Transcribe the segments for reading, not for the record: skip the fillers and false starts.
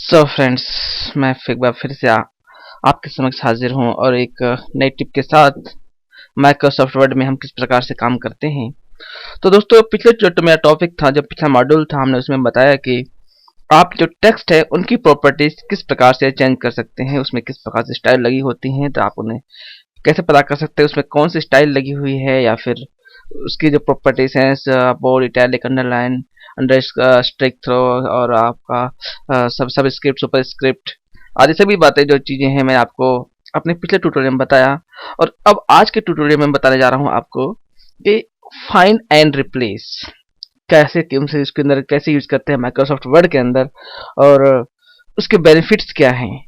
So friends, मैं एक बार फिर से आपके समक्ष हाजिर हूँ और एक नई टिप के साथ माइक्रोसॉफ्ट वर्ड में हम किस प्रकार से काम करते हैं। तो दोस्तों, पिछले जो मेरा टॉपिक था, जो पिछला मॉड्यूल था, हमने उसमें बताया कि आप जो टेक्स्ट है उनकी प्रॉपर्टीज किस प्रकार से चेंज कर सकते हैं, उसमें किस प्रकार से स्टाइल लगी होती हैं, तो आप उन्हें कैसे पता कर सकते हैं उसमें कौन सी स्टाइल लगी हुई है, या फिर उसकी जो प्रॉपर्टीज हैं bold, italic, underline, under strike through और आपका सब स्क्रिप्ट, सुपर स्क्रिप्ट आदि सभी बातें, जो चीजें हैं, मैं आपको अपने पिछले ट्यूटोरियल में बताया। और अब आज के ट्यूटोरियल में बताने जा रहा हूं आपको कि फाइंड एंड रिप्लेस कैसे इसके अंदर कैसे यूज करते हैं माइक्रोसॉफ्ट वर्ड के अंदर, और उसके बेनिफिट्स क्या हैं।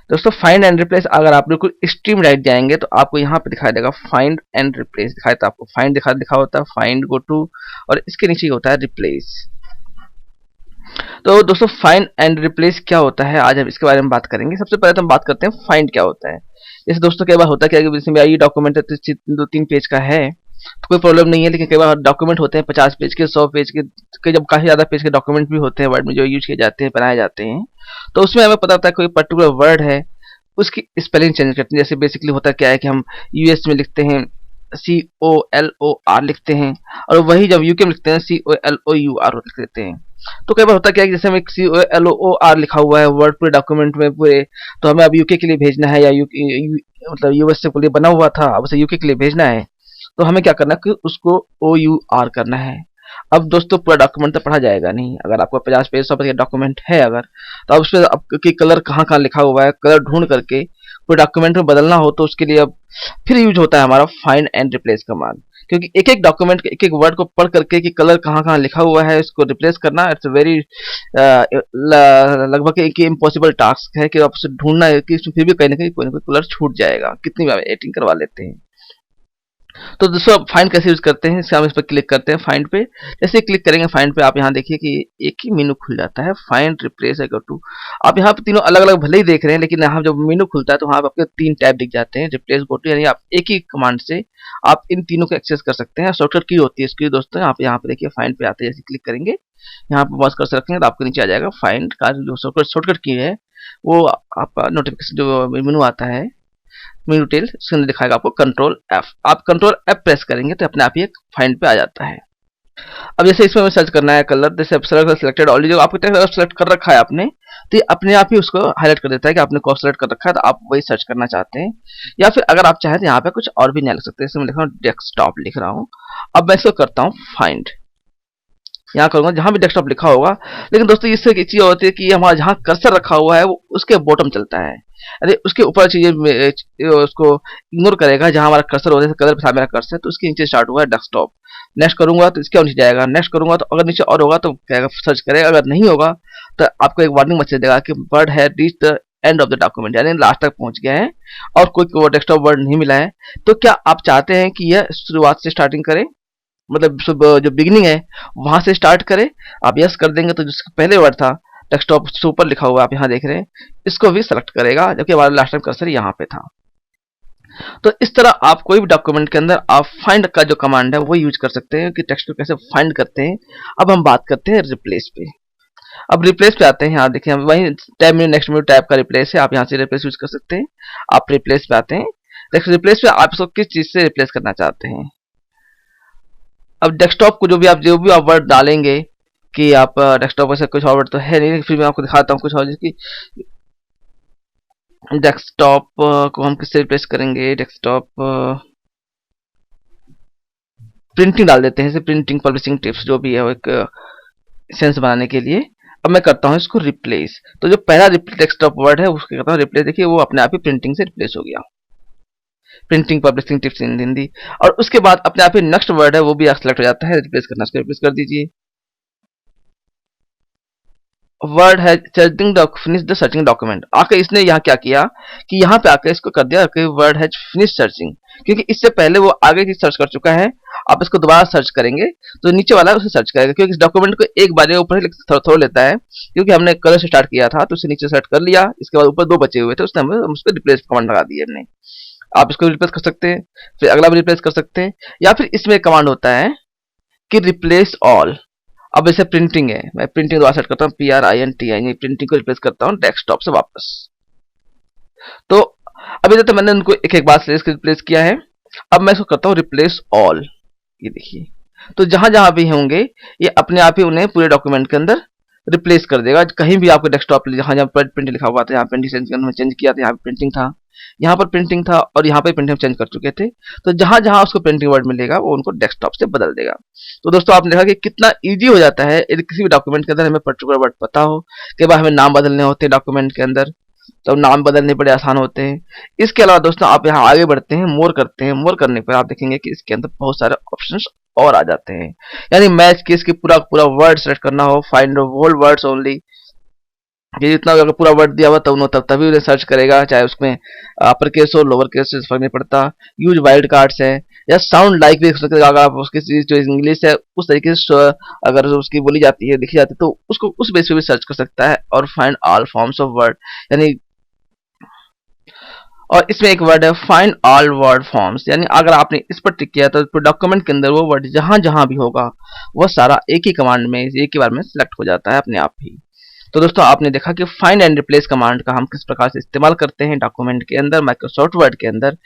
दोस्तों, फाइंड एंड रिप्लेस अगर आप बिल्कुल एक्सट्रीम राइट जाएंगे तो आपको यहाँ पे दिखाई देगा फाइंड एंड रिप्लेस, दिखाई तो आपको फाइंड लिखा होता है, फाइंड गो टू, और इसके नीचे होता है रिप्लेस। तो दोस्तों, फाइंड एंड रिप्लेस क्या होता है, आज हम इसके बारे में बात करेंगे। सबसे पहले तो हम बात करते हैं फाइंड क्या होता है। जैसे दोस्तों, कई बार होता है कि जैसे मेरा ये डॉक्यूमेंट है, 2-3 पेज का है तो कोई प्रॉब्लम नहीं है, लेकिन कई बार डॉक्यूमेंट होते हैं 50 पेज के, 100 पेज के जब काफी ज्यादा पेज के डॉक्यूमेंट भी होते हैं वर्ड में, जो यूज किए जाते हैं, बनाए जाते हैं, तो उसमें हमें पता होता है कोई पर्टिकुलर वर्ड है, उसकी स्पेलिंग चेंज करते हैं। जैसे बेसिकली होता क्या है कि हम यूएस में लिखते हैं COLOR लिखते हैं, और वही जब यूके में लिखते हैं COLOUR लिख देते हैं। तो कई बार होता क्या है कि जैसे हमें COLOR लिखा हुआ है वर्ड पूरे डॉक्यूमेंट में पूरे, तो हमें अब यूके के लिए भेजना है, या मतलब यूएस के लिए बना हुआ था, अब उसे यूके के लिए भेजना है, तो हमें क्या करना है कि उसको OUR करना है। अब दोस्तों, पूरा डॉक्यूमेंट तो पढ़ा जाएगा नहीं। अगर आपको 50 पेज 100 पेज का डॉक्यूमेंट है अगर, तो अब उसमें आपके कलर कहाँ कहाँ लिखा हुआ है, कलर ढूंढ करके पूरे डॉक्यूमेंट में बदलना हो, तो उसके लिए अब फिर यूज होता है हमारा फाइंड एंड रिप्लेस कमांड। क्योंकि एक एक डॉक्यूमेंट के एक एक वर्ड को पढ़ करके कि कलर कहाँ कहाँ लिखा हुआ है, इसको रिप्लेस करना इट्स वेरी लगभग एक इम्पॉसिबल टास्क है, कि आप उसे ढूंढना है कि इसमें फिर भी कहीं ना कहीं कोई ना कोई कलर छूट जाएगा, कितनी बार एडिटिंग करवा लेते हैं। तो दोस्तों, अब फाइंड कैसे यूज करते हैं, इससे हम इस पर क्लिक करते हैं फाइंड पे। जैसे क्लिक करेंगे फाइंड पे, आप यहाँ देखिए कि एक ही मेनू खुल जाता है, फाइंड, रिप्लेस, गो टू। आप यहाँ पे तीनों अलग अलग भले ही देख रहे हैं, लेकिन यहाँ जब मेनू खुलता है तो वहाँ पे आपके 3 टैब दिख जाते हैं, रिप्लेस, गो टू, यानी आप एक ही कमांड से आप इन तीनों को एक्सेस कर सकते हैं। शॉर्टकट की होती है इसकी दोस्तों, आप यहाँ पे देखिए फाइंड पे आते हैं, जैसे क्लिक करेंगे यहाँ पे पॉज कर रखेंगे तो आपके नीचे आ जाएगा फाइंड का जो शॉर्टकट की है, वो आपका नोटिफिकेशन जो मेनू आता है, मेनू टेल, इसके अंदर दिखाएगा आपको कंट्रोल F। आप कंट्रोल F प्रेस करेंगे तो अपने आप ही एक फाइंड पे आ जाता है। अब जैसे इसमें हमें सर्च करना है कलर, जैसे सिलेक्टेड ऑलरेडी जो आपको टेक्स्ट अगर सेलेक्ट कर रखा है आपने, तो ये अपने आप ही उसको हाईलाइट कर देता है कि आपने कौन सेलेक्ट कर रखा है, तो आप वही सर्च करना चाहते हैं। या फिर अगर आप चाहें तो यहाँ पे कुछ और भी नहीं लिख सकते, जैसे मैं लिख रहा हूँ डेस्कटॉप लिख रहा हूँ। अब मैं इसको करता हूँ फाइंड, यहाँ करूंगा जहां भी डेस्कटॉप लिखा होगा। लेकिन दोस्तों, इससे एक चीज होती है कि हमारा जहां कर्सर रखा हुआ है वो उसके बॉटम चलता है, अरे उसके ऊपर चीजें उसको इग्नोर करेगा। जहां हमारा कर्सर होता है, कलर के साथ मेरा कर्सर है, तो उसके नीचे स्टार्ट हुआ है डेस्कटॉप। नेक्स्ट करूंगा तो इसके और नीचे जाएगा, नेक्स्ट करूंगा तो अगर नीचे और होगा तो क्या सर्च करेगा, अगर नहीं होगा तो आपको एक वार्निंग मैसेज देगा कि वर्ड है reach the end of the document, यानी लास्ट तक पहुंच गया है और कोई डेस्कटॉप वर्ड नहीं मिला है। तो क्या आप चाहते हैं कि यह शुरुआत से स्टार्टिंग करे, मतलब जो बिगिनिंग है वहां से स्टार्ट करें? आप यस कर देंगे तो जिसका पहले वर्ड था डेस्कटॉप से ऊपर लिखा हुआ है, आप यहाँ देख रहे हैं, इसको भी सेलेक्ट करेगा, जबकि हमारा लास्ट टाइम कर्सर यहाँ पे था। तो इस तरह आप कोई भी डॉक्यूमेंट के अंदर आप फाइंड का जो कमांड है वो यूज कर सकते हैं कि टेक्स्ट को कैसे फाइंड करते हैं। अब हम बात करते हैं रिप्लेस पे। अब रिप्लेस पे आते हैं, यहाँ देखिए वही टैब में नेक्स्ट मेनू टैब का रिप्लेस है, आप यहाँ से रिप्लेस यूज कर सकते हैं। आप रिप्लेस पे आते हैं, रिप्लेस पे आप इसको किस चीज से रिप्लेस करना चाहते हैं। अब डेस्कटॉप को जो भी आप वर्ड डालेंगे, कि आप डेस्कटॉप वैसे कुछ और वर्ड तो है नहीं, फिर मैं आपको दिखाता हूँ कुछ और, जिसकी डेस्कटॉप को हम किससे रिप्लेस करेंगे। डेस्कटॉप प्रिंटिंग डाल देते हैं, जैसे प्रिंटिंग, पब्लिशिंग टिप्स जो भी है, वो एक सेंस बनाने के लिए। अब मैं करता हूँ इसको रिप्लेस, तो जो पहला डेस्कटॉप वर्ड है उसको करता हूँ रिप्लेस, देखिए वो अपने आप ही प्रिंटिंग से रिप्लेस हो गया, प्रिंटिंग पब्लिशिंग टिप्स इन हिंदी। और उसके बाद अपने आप ही नेक्स्ट वर्ड है वो भी सेलेक्ट हो जाता है, रिप्लेस करना, उसको रिप्लेस कर दीजिए। वर्ड है searching finish the searching document, आके इसने यहाँ क्या किया कि यहाँ पे आके इसको कर दिया कि वर्ड है फिनिश सर्चिंग, क्योंकि इससे पहले वो आगे की सर्च कर चुका है। आप इसको दोबारा सर्च करेंगे तो नीचे वाला उसे सर्च करेगा, क्योंकि इस डॉक्यूमेंट को एक बार ऊपर ही थोड़ा लेता है, क्योंकि हमने कलर से स्टार्ट किया था तो उसे नीचे सेलेक्ट कर लिया, इसके बाद ऊपर 2 बचे हुए थे, उसने हमें उस पर रिप्लेस कमांड लगा दिए हमने। आप इसको रिप्लेस कर सकते हैं, फिर अगला भी रिप्लेस कर सकते हैं, या फिर इसमें कमांड होता है कि रिप्लेस ऑल। अब जैसे प्रिंटिंग है, मैं प्रिंटिंग दोबारा सेट करता हूँ, PRINTING, प्रिंटिंग को रिप्लेस करता हूँ डेस्कटॉप से वापस। तो अभी तक तो मैंने उनको एक एक बार से रिप्लेस किया है। अब मैं इसको करता हूँ रिप्लेस ऑल। ये देखिए, तो जहां जहां भी होंगे ये अपने आप ही उन्हें पूरे डॉक्यूमेंट के अंदर रिप्लेस कर देगा। कहीं भी आपको डेस्कटॉप जहां जहां पर प्रिंट लिखा हुआ था, यहाँ प्रिंटिंग चेंज किया था, यहाँ पे प्रिंटिंग था, यहाँ पर प्रिंटिंग था, और यहाँ पे प्रिंटिंग चेंज कर चुके थे, तो जहां जहां उसको प्रिंटिंग वर्ड मिलेगा वो उनको डेस्कटॉप से बदल देगा। तो दोस्तों आपने देखा कि कितना इजी हो जाता है यदि किसी भी डॉक्यूमेंट के अंदर हमें पर्टिकुलर वर्ड पता हो। कई बार हमें नाम बदलने होते हैं डॉक्यूमेंट के अंदर, तो नाम बदलने बड़े आसान होते हैं। इसके अलावा दोस्तों आप यहाँ आगे बढ़ते हैं, मोर करते हैं, मोर करने पर आप देखेंगे कि इसके अंदर बहुत सारे ऑप्शंस और आ जाते हैं। यानी मैच केस की पूरा पूरा वर्ड सेलेक्ट करना हो, फाइंड होल वर्ड्स ओनली, ये जितना अगर पूरा वर्ड दिया हुआ तब तभी उन्हें सर्च करेगा, चाहे उसमें अपर केस हो लोअर केस से फर्क नहीं पड़ता। यूज वाइल्ड कार्ड्स है, या साउंड लाइक भी अगर आप उसकी चीज जो इंग्लिश है उस तरीके से अगर उसकी बोली जाती है लिखी जाती है तो उसको उस बेस पे भी सर्च कर सकता है। और find all forms of word, यानी और इसमें एक वर्ड है फाइंड ऑल वर्ड फॉर्म्स, यानी अगर आपने इस पर टिक किया तो डॉक्यूमेंट के अंदर वो वर्ड जहां जहां भी होगा वह सारा एक ही कमांड में एक ही बार में सिलेक्ट हो जाता है अपने आप ही। तो दोस्तों आपने देखा कि फाइंड एंड रिप्लेस कमांड का हम किस प्रकार से इस्तेमाल करते हैं डॉक्यूमेंट के अंदर, माइक्रोसॉफ्ट वर्ड के अंदर।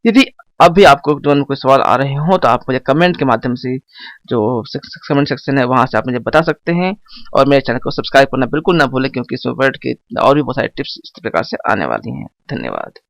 यदि अब भी आपको कोई सवाल आ रहे हो तो आप मुझे कमेंट के माध्यम से, जो कमेंट सेक्शन है वहां से आप मुझे बता सकते हैं। और मेरे चैनल को सब्सक्राइब करना बिल्कुल ना भूलें, क्योंकि इस वर्ड के और भी बहुत सारे टिप्स इस प्रकार से आने वाली हैं। धन्यवाद।